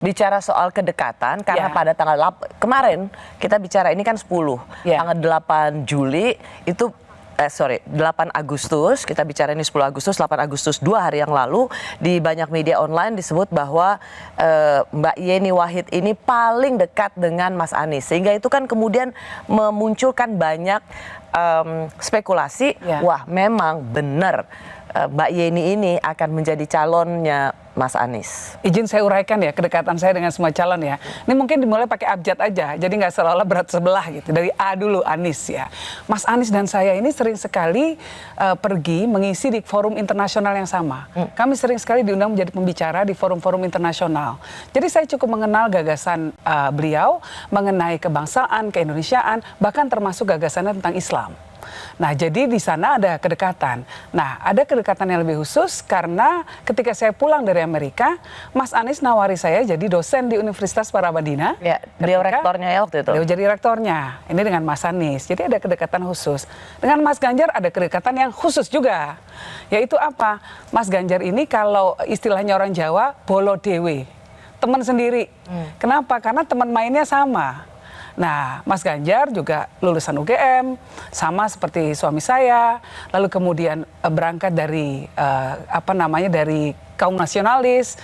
Bicara soal kedekatan, karena pada tanggal kemarin kita bicara ini kan 10, tanggal 8 Juli itu 8 Agustus, kita bicara ini 10 Agustus, 8 Agustus 2 hari yang lalu di banyak media online disebut bahwa Mbak Yeni Wahid ini paling dekat dengan Mas Anies, sehingga itu kan kemudian memunculkan banyak spekulasi, wah memang benar Mbak Yeni ini akan menjadi calonnya Mas Anies. Izin saya uraikan ya kedekatan saya dengan semua calon ya. Ini mungkin dimulai pakai abjad aja, jadi nggak seolah-olah berat sebelah gitu. Dari A dulu, Anies ya. Mas Anies dan saya ini sering sekali pergi mengisi di forum internasional yang sama. Kami sering sekali diundang menjadi pembicara di forum-forum internasional. Jadi saya cukup mengenal gagasan beliau mengenai kebangsaan, keindonesiaan, bahkan termasuk gagasannya tentang Islam. Nah, jadi di sana ada kedekatan. Nah, ada kedekatan yang lebih khusus karena ketika saya pulang dari Amerika, Mas Anies nawari saya jadi dosen di Universitas Paramadina. Ya, beliau rektornya ya waktu itu. Beliau jadi rektornya. Ini dengan Mas Anies. Jadi ada kedekatan khusus. Dengan Mas Ganjar ada kedekatan yang khusus juga. Yaitu apa? Mas Ganjar ini kalau istilahnya orang Jawa, bolo dewe. Teman sendiri. Kenapa? Karena teman mainnya sama. Nah, Mas Ganjar juga lulusan UGM, sama seperti suami saya, lalu kemudian berangkat dari dari kaum nasionalis.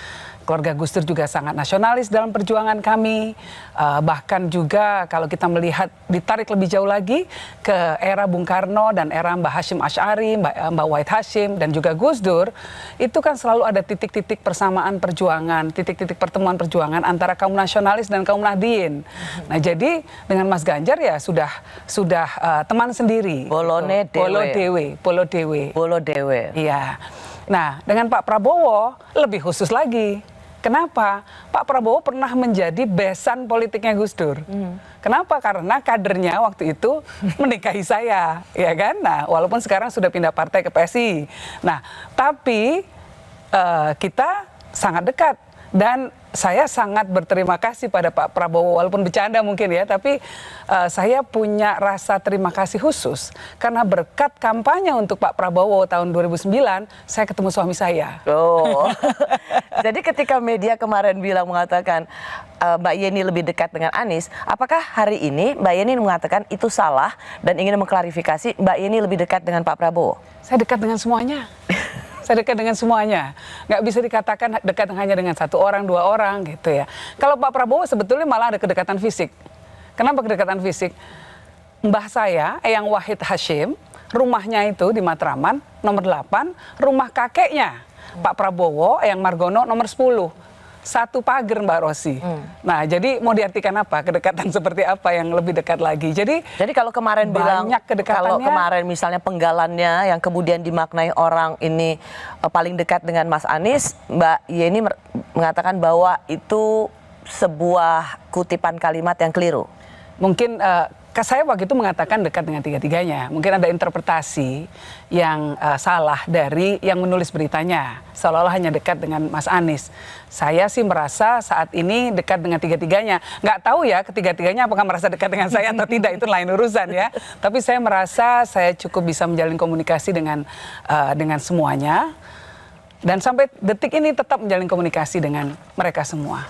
Keluarga Gus Dur juga sangat nasionalis dalam perjuangan kami. Bahkan juga kalau kita melihat ditarik lebih jauh lagi ke era Bung Karno dan era Mbah Hashim Asy'ari, Mbah Wahid Hashim dan juga Gus Dur, itu kan selalu ada titik-titik persamaan perjuangan, titik-titik pertemuan perjuangan antara kaum nasionalis dan kaum Nahdien. Nah, jadi dengan Mas Ganjar ya sudah teman sendiri. Bolone dewe. Bolo dewe. Iya. Nah, dengan Pak Prabowo lebih khusus lagi. Kenapa? Pak Prabowo pernah menjadi besan politiknya Gus Dur. Kenapa? Karena kadernya waktu itu menikahi saya, ya kan? Nah, walaupun sekarang sudah pindah partai ke PSI. Nah, tapi kita sangat dekat dan saya sangat berterima kasih pada Pak Prabowo, walaupun bercanda mungkin ya, tapi saya punya rasa terima kasih khusus karena berkat kampanye untuk Pak Prabowo tahun 2009, saya ketemu suami saya. Oh, jadi ketika media kemarin mengatakan Mbak Yeni lebih dekat dengan Anies, apakah hari ini Mbak Yeni mengatakan itu salah dan ingin mengklarifikasi Mbak Yeni lebih dekat dengan Pak Prabowo? Saya dekat dengan semuanya. Saya dekat dengan semuanya. Nggak bisa dikatakan dekat hanya dengan satu orang, dua orang gitu ya. Kalau Pak Prabowo sebetulnya malah ada kedekatan fisik. Kenapa kedekatan fisik? Mbah saya, Eyang Wahid Hashim, rumahnya itu di Matraman, nomor 8, rumah kakeknya Pak Prabowo, Eyang Margono, nomor 10. Satu pagar Mbak Rosi. Nah, jadi mau diartikan apa? Kedekatan seperti apa yang lebih dekat lagi? Jadi kalau kemarin bilang, kalau kemarin misalnya penggalannya yang kemudian dimaknai orang ini paling dekat dengan Mas Anies, Mbak Yeni mengatakan bahwa itu sebuah kutipan kalimat yang keliru. Mungkin saya waktu itu mengatakan dekat dengan tiga-tiganya. Mungkin ada interpretasi yang salah dari yang menulis beritanya. Seolah-olah hanya dekat dengan Mas Anies. Saya sih merasa saat ini dekat dengan tiga-tiganya. Nggak tahu ya ketiga-tiganya apakah merasa dekat dengan saya atau tidak. Itu lain urusan ya. Tapi saya merasa saya cukup bisa menjalin komunikasi dengan semuanya. Dan sampai detik ini tetap menjalin komunikasi dengan mereka semua.